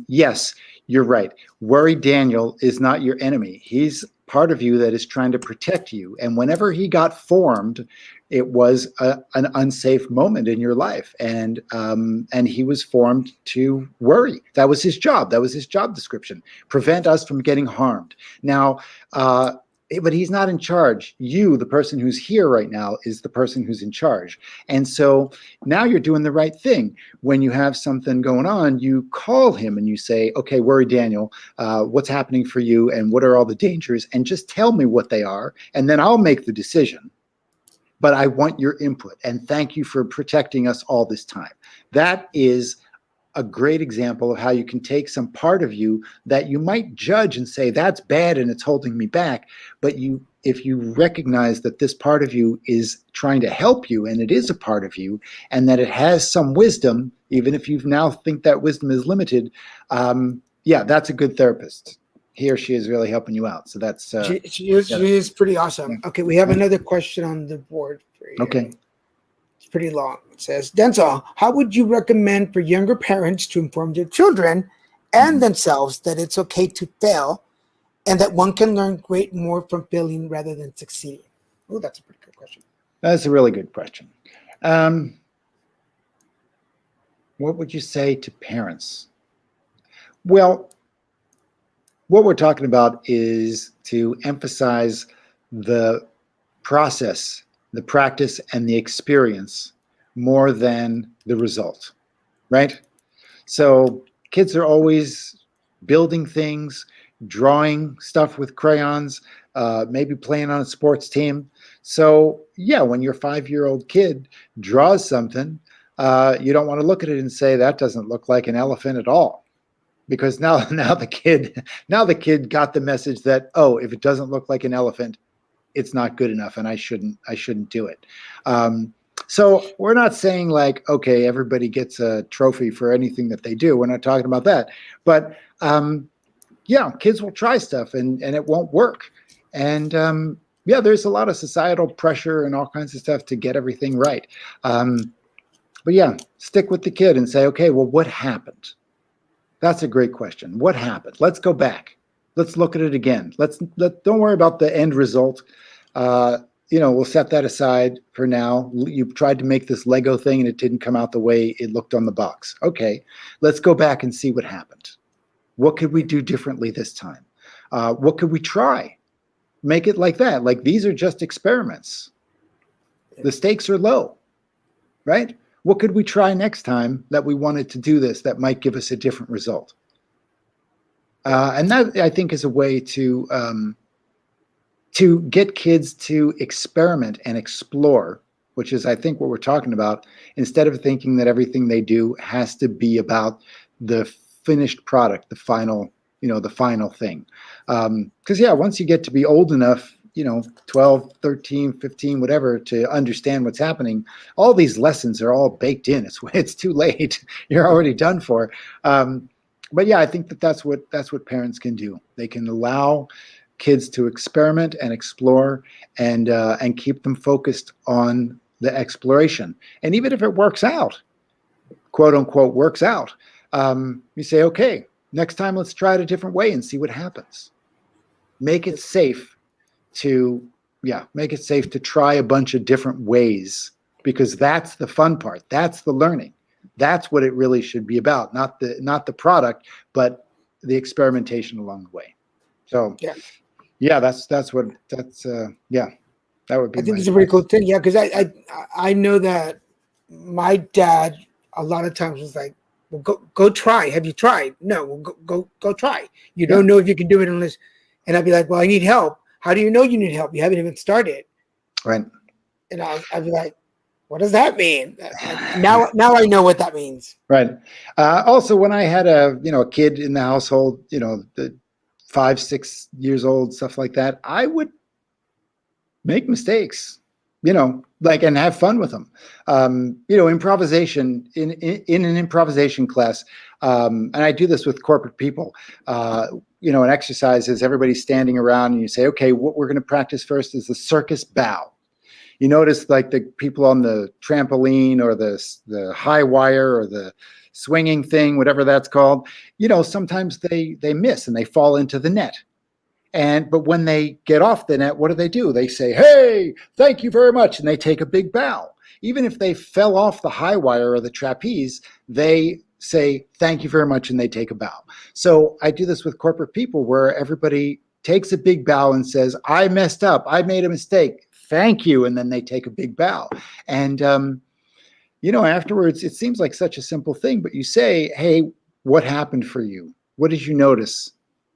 Yes, you're right. Worry Daniel is not your enemy. He's part of you that is trying to protect you. And whenever he got formed, it was an unsafe moment in your life. And he was formed to worry. That was his job. That was his job description. Prevent us from getting harmed. Now, but he's not in charge. You, the person who's here right now, is the person who's in charge. And so now you're doing the right thing. When you have something going on, you call him and you say, okay, Worry Daniel, what's happening for you and what are all the dangers? And just tell me what they are. And then I'll make the decision. But I want your input. And thank you for protecting us all this time. That is a great example of how you can take some part of you that you might judge and say that's bad and it's holding me back, but if you recognize that this part of you is trying to help you and it is a part of you and that it has some wisdom, even if you now think that wisdom is limited, that's a good therapist. He or she is really helping you out. So that's she is pretty awesome. Okay, we have another question on the board for you. Okay. It's pretty long. It says, Denzil, how would you recommend for younger parents to inform their children and themselves that it's okay to fail and that one can learn great more from failing rather than succeeding? Oh, that's a pretty good question. That's a really good question. What would you say to parents? Well, what we're talking about is to emphasize the process, the practice, and the experience more than the result, right? So kids are always building things, drawing stuff with crayons, maybe playing on a sports team. So yeah, when your 5-year-old kid draws something, you don't want to look at it and say, that doesn't look like an elephant at all. Because now the kid got the message that, oh, if it doesn't look like an elephant, it's not good enough and I shouldn't do it. So we're not saying like, okay, everybody gets a trophy for anything that they do. We're not talking about that. But kids will try stuff and it won't work. And there's a lot of societal pressure and all kinds of stuff to get everything right. But yeah, stick with the kid and say, okay, well, what happened? That's a great question. What happened? Let's go back. Let's look at it again. Don't worry about the end result. We'll set that aside for now. You tried to make this Lego thing and it didn't come out the way it looked on the box. Okay, let's go back and see what happened. What could we do differently this time? What could we try? Make it like that. Like these are just experiments. The stakes are low, right? What could we try next time that we wanted to do this that might give us a different result? And that, I think, is a way to get kids to experiment and explore, which is, I think, what we're talking about, instead of thinking that everything they do has to be about the finished product, the final thing. Because, once you get to be old enough, 12, 13, 15, whatever, to understand what's happening, all these lessons are all baked in. It's too late. You're already done for. But I think that's what parents can do. They can allow kids to experiment and explore and keep them focused on the exploration. And even if it works out, quote unquote, works out, you say, okay, next time let's try it a different way and see what happens. Make it safe to try a bunch of different ways, because that's the fun part. That's the learning. That's what it really should be about. Not the product, but the experimentation along the way. So that would be. I think it's a pretty cool thing. Yeah, because I know that my dad a lot of times was like, well, go try. Have you tried? No, well, go try. You don't know if you can do it unless. And I'd be like, well, I need help. How do you know you need help? You haven't even started. Right. And I'd be like, what does that mean? Now I know what that means. Right. Also, when I had a kid in the household, the 5, 6 years old, stuff like that, I would make mistakes. and have fun with them. Improvisation in an improvisation class, and I do this with corporate people. An exercise is everybody's standing around and you say, okay, what we're going to practice first is the circus bow. You notice like the people on the trampoline or the high wire or the swinging thing, whatever that's called, sometimes they miss and they fall into the net. But when they get off the net, what do? They say, hey, thank you very much. And they take a big bow. Even if they fell off the high wire or the trapeze, they say, thank you very much. And they take a bow. So I do this with corporate people where everybody takes a big bow and says, I messed up. I made a mistake. Thank you. And then they take a big bow. And, afterwards, it seems like such a simple thing, but you say, hey, what happened for you? What did you notice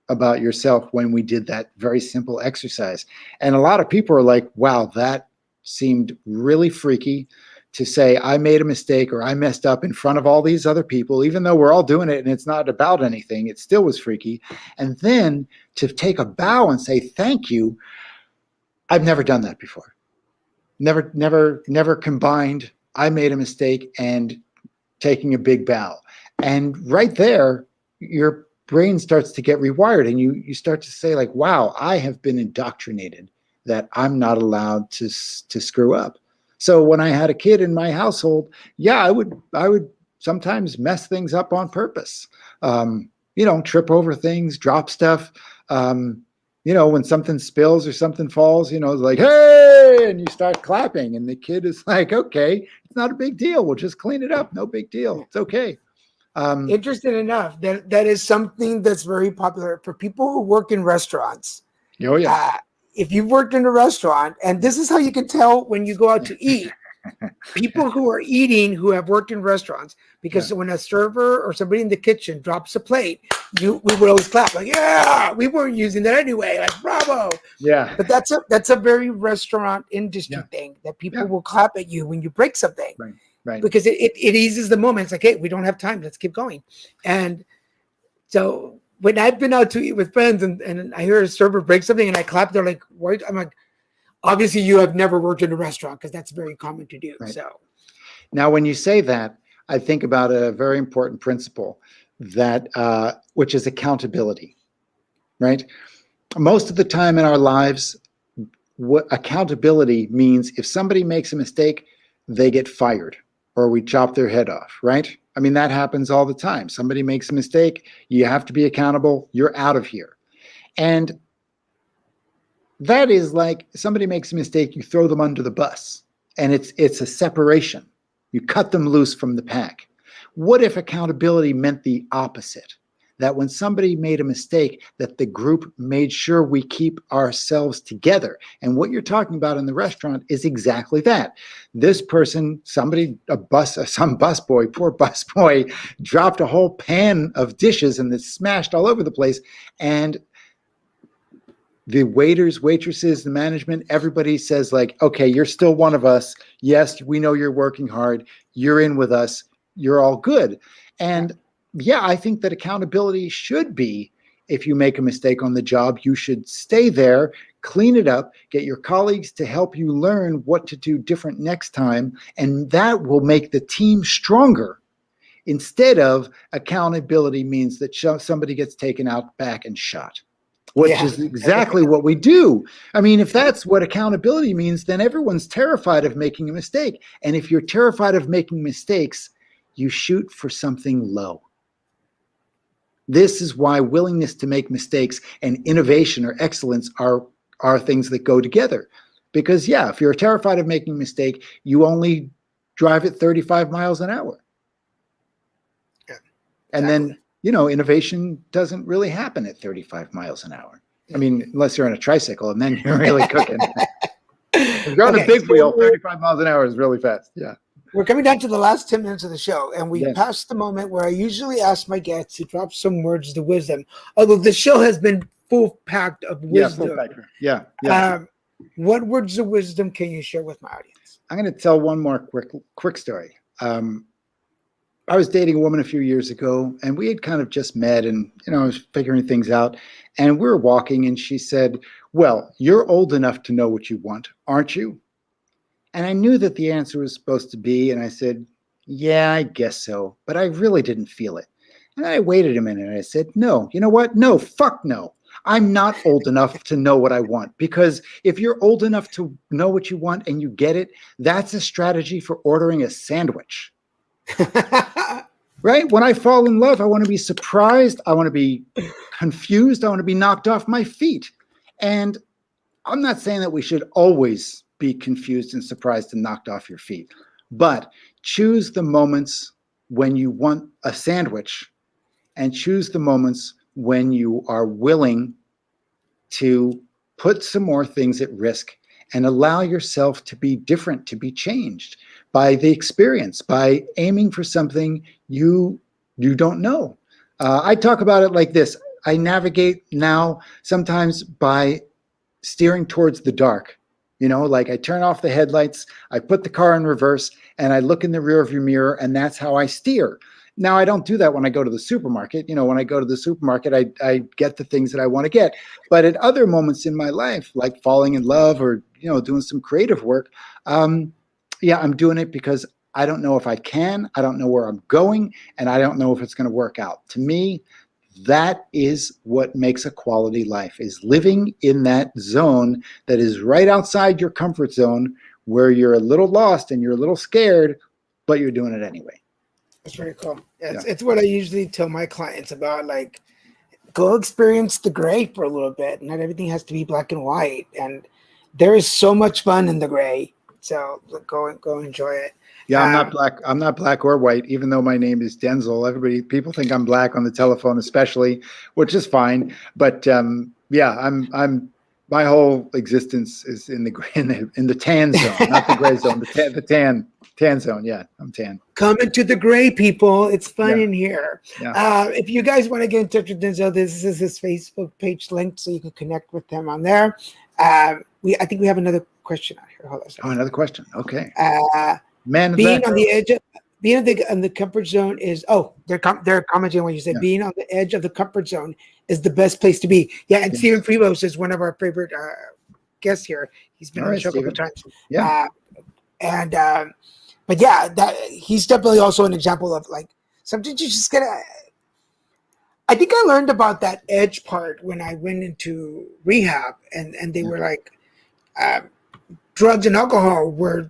about yourself when we did that very simple exercise? And a lot of people are like, wow, that seemed really freaky to say I made a mistake or I messed up in front of all these other people, even though we're all doing it and it's not about anything. It still was freaky. And then to take a bow and say, thank you. I've never done that before. Never combined I made a mistake and taking a big bow. And right there, your brain starts to get rewired and you start to say like, wow, I have been indoctrinated that I'm not allowed to screw up. So when I had a kid in my household, I would sometimes mess things up on purpose. Trip over things, drop stuff. When something spills or something falls, it's like, hey, and you start clapping and the kid is like, okay, it's not a big deal. We'll just clean it up. No big deal. It's okay. Interesting enough, that is something that's very popular for people who work in restaurants. Oh, yeah. If you've worked in a restaurant, and this is how you can tell when you go out to eat, people who are eating who have worked in restaurants, because when a server or somebody in the kitchen drops a plate, we would always clap like, yeah, we weren't using that anyway, like bravo. Yeah. But that's a very restaurant industry thing that people will clap at you when you break something. Right. Because it eases the moment. It's like, hey, we don't have time. Let's keep going. And so when I've been out to eat with friends and I hear a server break something and I clap, they're like, what? I'm like, obviously you have never worked in a restaurant because that's very common to do. Right. So now when you say that, I think about a very important principle that which is accountability, right? Most of the time in our lives, what accountability means, if somebody makes a mistake, they get fired or we chop their head off, right? I mean, that happens all the time. Somebody makes a mistake, you have to be accountable, you're out of here. And that is like somebody makes a mistake, you throw them under the bus, and it's a separation. You cut them loose from the pack. What if accountability meant the opposite? That when somebody made a mistake, that the group made sure we keep ourselves together. And what you're talking about in the restaurant is exactly that. This person, some busboy, poor busboy, dropped a whole pan of dishes and it's smashed all over the place. And the waiters, waitresses, the management, everybody says like, okay, you're still one of us. Yes, we know you're working hard. You're in with us. You're all good. And I think that accountability should be, if you make a mistake on the job, you should stay there, clean it up, get your colleagues to help you learn what to do different next time. And that will make the team stronger. Instead of accountability means that somebody gets taken out back and shot. Which is exactly what we do. I mean, if that's what accountability means, then everyone's terrified of making a mistake. And if you're terrified of making mistakes, you shoot for something low. This is why willingness to make mistakes and innovation or excellence are things that go together. Because, if you're terrified of making a mistake, you only drive at 35 miles an hour. Yeah, and then innovation doesn't really happen at 35 miles an hour. I mean, unless you're on a tricycle, and then you're really cooking. If you're on a big wheel, 35 miles an hour is really fast. Yeah. We're coming down to the last 10 minutes of the show, and we passed the moment where I usually ask my guests to drop some words of wisdom, although the show has been full-packed of wisdom. What words of wisdom can you share with my audience? I'm going to tell one more quick story. I was dating a woman a few years ago, and we had kind of just met, and I was figuring things out, and we were walking, and she said, well, you're old enough to know what you want, aren't you? And I knew that the answer was supposed to be, and I said, yeah, I guess so, but I really didn't feel it. And I waited a minute and I said, no, you know what? No, fuck no. I'm not old enough to know what I want, because if you're old enough to know what you want and you get it, that's a strategy for ordering a sandwich. Right? When I fall in love, I want to be surprised. I want to be confused. I want to be knocked off my feet. And I'm not saying that we should always be confused and surprised and knocked off your feet, but choose the moments when you want a sandwich, and choose the moments when you are willing to put some more things at risk and allow yourself to be different, to be changed by the experience, by aiming for something you don't know. I talk about it like this. I navigate now sometimes by steering towards the dark. You know, like I turn off the headlights, I put the car in reverse, and I look in the rearview mirror, and that's how I steer. Now, I don't do that when I go to the supermarket. You know, when I go to the supermarket, I get the things that I want to get. But at other moments in my life, like falling in love or, you know, doing some creative work, yeah, I'm doing it because I don't know if I can, I don't know where I'm going, and I don't know if it's going to work out. To me, that is what makes a quality life, is living in that zone that is right outside your comfort zone, where you're a little lost and you're a little scared, but you're doing it anyway. That's very cool. Yeah, it's what I usually tell my clients about, like, go experience the gray for a little bit. Not everything has to be black and white. And there is so much fun in the gray. So go enjoy it. Yeah, I'm not black. I'm not black or white, even though my name is Denzil. People think I'm black on the telephone, especially, which is fine. But yeah, I'm. My whole existence is in the tan zone, not the gray zone. The tan zone. Yeah, I'm tan. Come into the gray, people. It's fun in here. Yeah. If you guys want to get in touch with Denzil, this is his Facebook page link, so you can connect with him on there. I think we have another question out here. Hold on a second. Oh, another question. Okay. Being on the edge on the comfort zone is they're commenting when you said being on the edge of the comfort zone is the best place to be. Yeah, and Stephen Prevost is one of our favorite guests here. He's been on the show a couple times. Yeah. But yeah, that he's definitely also an example of, like, sometimes you just gotta. I think I learned about that edge part when I went into rehab, and they were like, drugs and alcohol were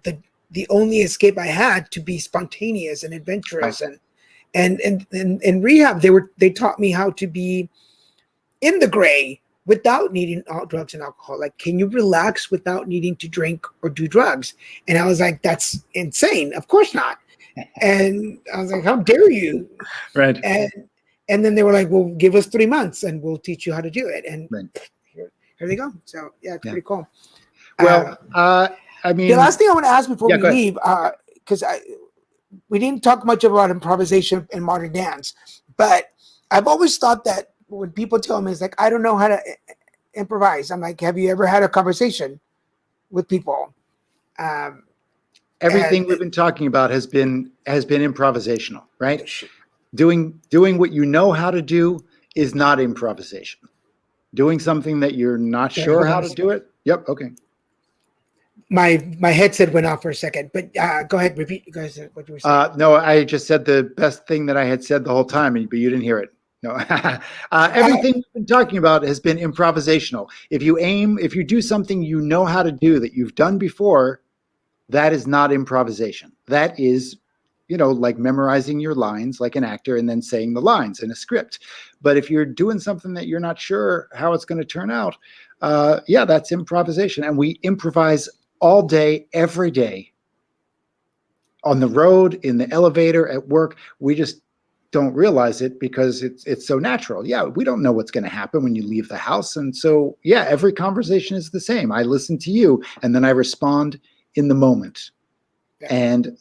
the only escape I had to be spontaneous and adventurous. Right. And in rehab, they taught me how to be in the gray without needing all drugs and alcohol. Like, can you relax without needing to drink or do drugs? And I was like, that's insane. Of course not. And I was like, how dare you? Right. And then they were like, well, give us 3 months and we'll teach you how to do it. And here they go. So yeah, it's pretty cool. Well, I mean, the last thing I want to ask before we go ahead. leave, because we didn't talk much about improvisation and modern dance, but I've always thought that when people tell me, it's like, I don't know how to improvise. I'm like, have you ever had a conversation with people? Everything we've been talking about has been improvisational, right? Doing what you know how to do is not improvisation. Doing something that you're not sure how to do it. Yep. Okay. My headset went off for a second, but go ahead, repeat, you guys, what you were saying. No, I just said the best thing that I had said the whole time, but you didn't hear it. No, everything we've been talking about has been improvisational. If you do something you know how to do that you've done before, that is not improvisation. That is, like memorizing your lines like an actor and then saying the lines in a script. But if you're doing something that you're not sure how it's going to turn out, that's improvisation. And we improvise all day, every day, on the road, in the elevator, at work. We just don't realize it because it's so natural. Yeah, we don't know what's going to happen when you leave the house. And so, yeah, every conversation is the same. I listen to you and then I respond in the moment. Yeah. And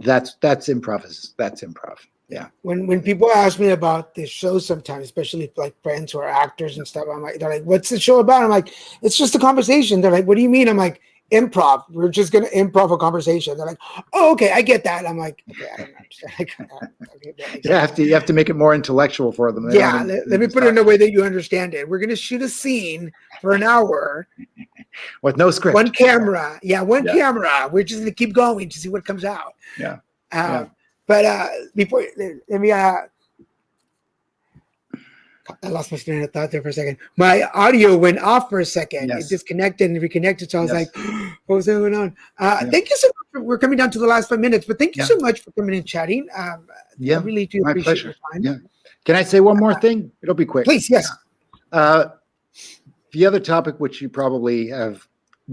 that's improv. That's improv. Yeah. When people ask me about this show sometimes, especially like friends who are actors and stuff, they're like, what's the show about? I'm like, it's just a conversation. They're like, what do you mean? I'm like, improv. We're just going to improv a conversation. They're like, oh, okay, I get that. I'm like, okay, I don't understand. You have to make it more intellectual for them. Let me put it in a way that you understand it. We're going to shoot a scene for an hour, With no script. One camera. Yeah, one Yeah. camera. We're just going to keep going to see what comes out. Yeah. But before, let me, I lost my train of thought there for a second. My audio went off for a second. Yes. It disconnected and reconnected. So I was Yes. like, what was going on? Thank you so much. We're coming down to the last 5 minutes, but thank you so much for coming and chatting. I really do appreciate pleasure. your time. Yeah. Can I say one more thing? It'll be quick. Please, yes. The other topic, which you probably have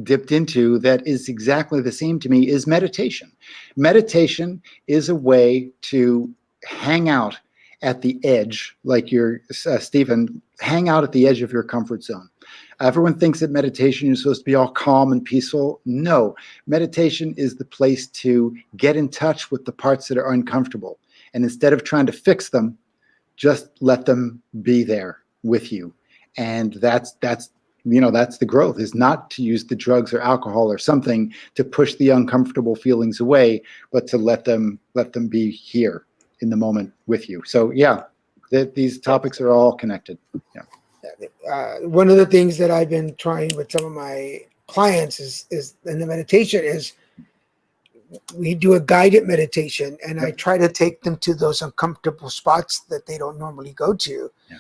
dipped into that is exactly the same to me, is meditation. Meditation is a way to hang out at the edge, like you're, Stephen, hang out at the edge of your comfort zone. Everyone thinks that meditation is supposed to be all calm and peaceful. No, meditation is the place to get in touch with the parts that are uncomfortable. And instead of trying to fix them, just let them be there with you. And that's the growth, is not to use the drugs or alcohol or something to push the uncomfortable feelings away, but to let them be here in the moment with you. So yeah, these topics are all connected. Yeah. One of the things that I've been trying with some of my clients is in the meditation is we do a guided meditation, and I try to take them to those uncomfortable spots that they don't normally go to. Yeah.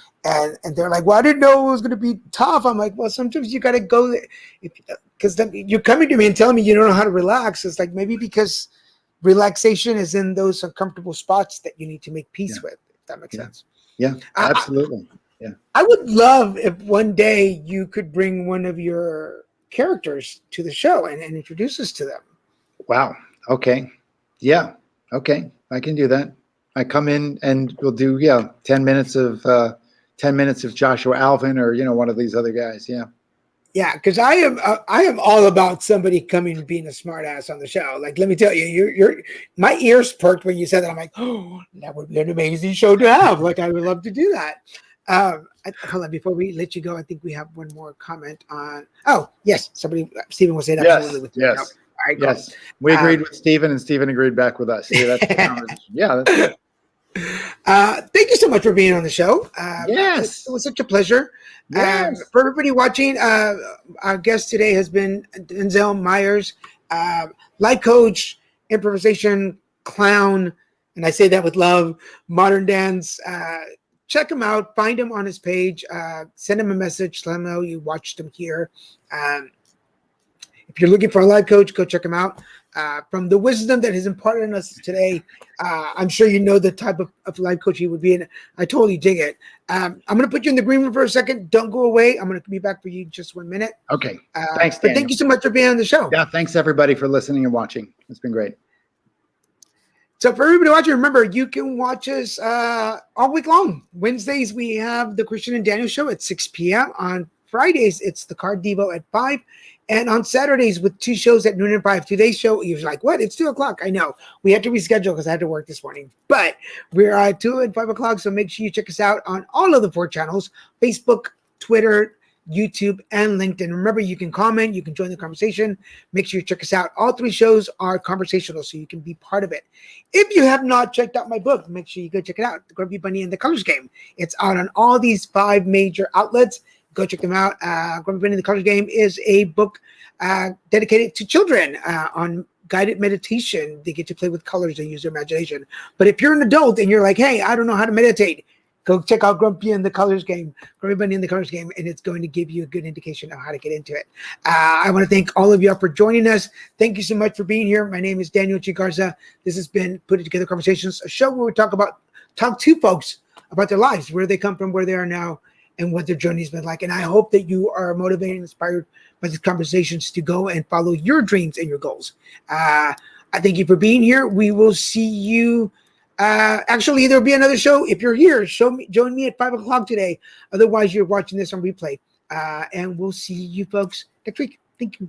And they're like, well, I didn't know it was going to be tough. I'm like, well, sometimes you got to go there because you're coming to me and telling me you don't know how to relax. It's like, maybe because relaxation is in those uncomfortable spots that you need to make peace with, if that makes sense. Yeah, absolutely. I would love if one day you could bring one of your characters to the show and introduce us to them. Wow. Okay. Yeah. Okay. I can do that. I come in and we'll do 10 minutes of Joshua Alvin or one of these other guys. Yeah. Yeah, because I am all about somebody coming and being a smart ass on the show. Like, let me tell you, you're my ears perked when you said that. I'm like, oh, that would be an amazing show to have. Like, I would love to do that. Hold on, before we let you go, I think we have one more comment on. Oh, yes, Stephen was saying absolutely with you. Yes. No. All right, yes. Cool. We agreed with Stephen, and Stephen agreed back with us. See, that's that's good. Thank you so much for being on the show. Yes, it was such a pleasure. Yes. For everybody watching, our guest today has been Denzil Meyers, life coach, improvisation clown, and I say that with love. Modern dance. Check him out. Find him on his page. Send him a message. Let him know you watched him here. If you're looking for a life coach, go check him out. From the wisdom that has imparted on us today, I'm sure you know the type of life coach he would be, and I totally dig it. I'm going to put you in the green room for a second. Don't go away. I'm going to be back for you in just 1 minute. Okay. Thanks, Daniel. But thank you so much for being on the show. Yeah, thanks everybody for listening and watching. It's been great. So for everybody watching, remember, you can watch us all week long. Wednesdays, we have the Christian and Daniel show at 6 p.m. On Fridays, it's the Card Devo at 5. And on Saturdays with 2 shows at noon and 5. Today's show, you're like, what? It's 2 o'clock. I know. We had to reschedule because I had to work this morning. But we're at 2 and 5 o'clock, so make sure you check us out on all of the 4 channels, Facebook, Twitter, YouTube, and LinkedIn. Remember, you can comment. You can join the conversation. Make sure you check us out. All 3 shows are conversational, so you can be part of it. If you have not checked out my book, make sure you go check it out, The Grumpy Bunny and the Colors Game. It's out on all these 5 major outlets. Go check them out. Grumpy Bunny and the Colors Game is a book dedicated to children on guided meditation. They get to play with colors and use their imagination. But if you're an adult and you're like, hey, I don't know how to meditate, go check out Grumpy and the Colors Game, Grumpy Bunny and the Colors Game, and it's going to give you a good indication of how to get into it. I want to thank all of you for joining us. Thank you so much for being here. My name is Daniel G. Garza. This has been Put It Together Conversations, a show where we talk to folks about their lives, where they come from, where they are now, and what their journey's been like. And I hope that you are motivated and inspired by these conversations to go and follow your dreams and your goals. I thank you for being here. We will see you. Actually, there'll be another show. If you're here, join me at 5 o'clock today. Otherwise, you're watching this on replay. And we'll see you folks next week. Thank you.